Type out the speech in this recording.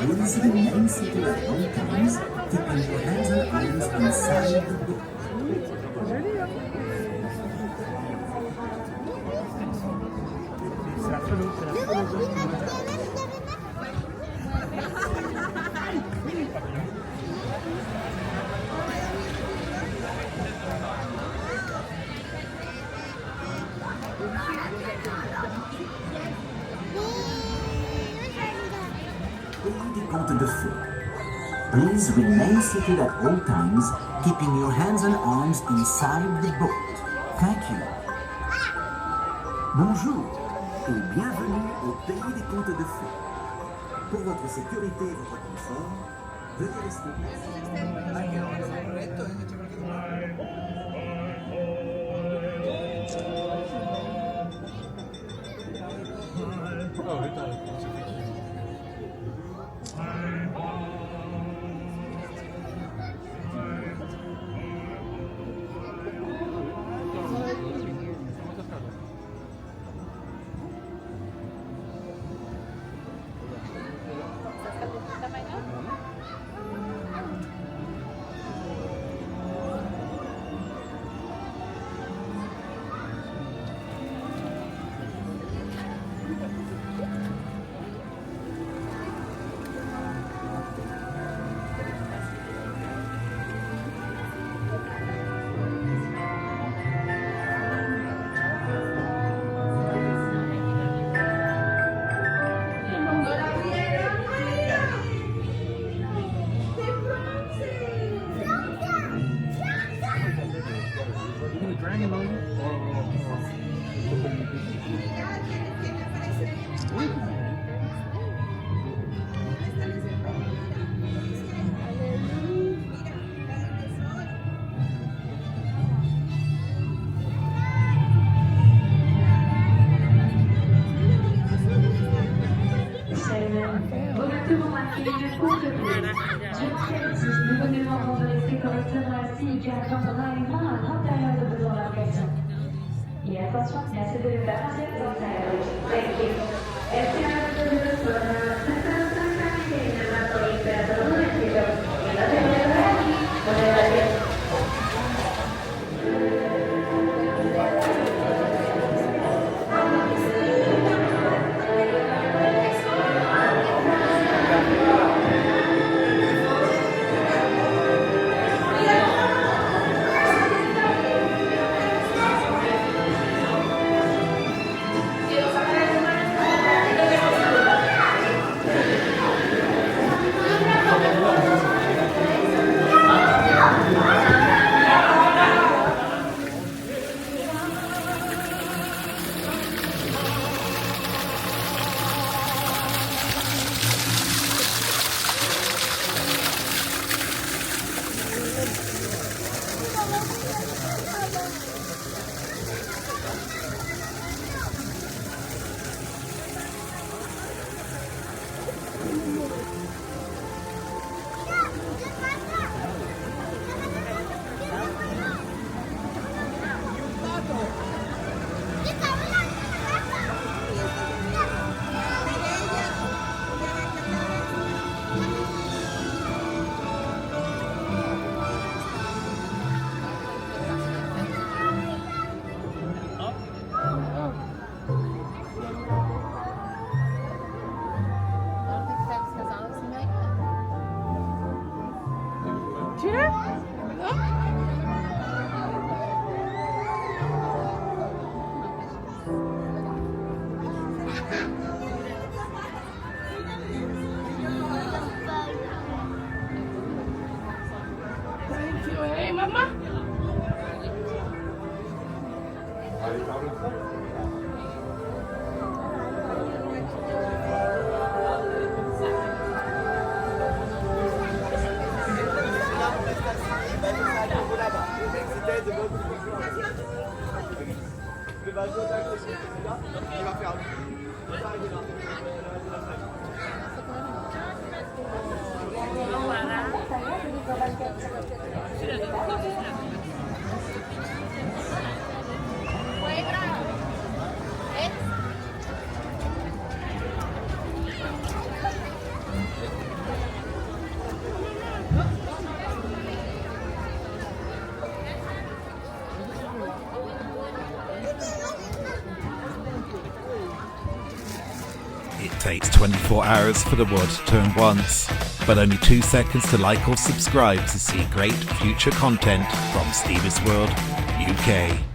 Please remain seated at all times, keeping your hands and arms inside the boat. Contes de Fées. Please remain seated at all times, keeping your hands and arms inside the boat. Thank you. Bonjour et bienvenue au pays des contes de fées. Pour votre sécurité et votre confort, veuillez rester It takes 24 hours for the world to turn once, but only 2 seconds to like or subscribe to see great future content from Steve's World UK.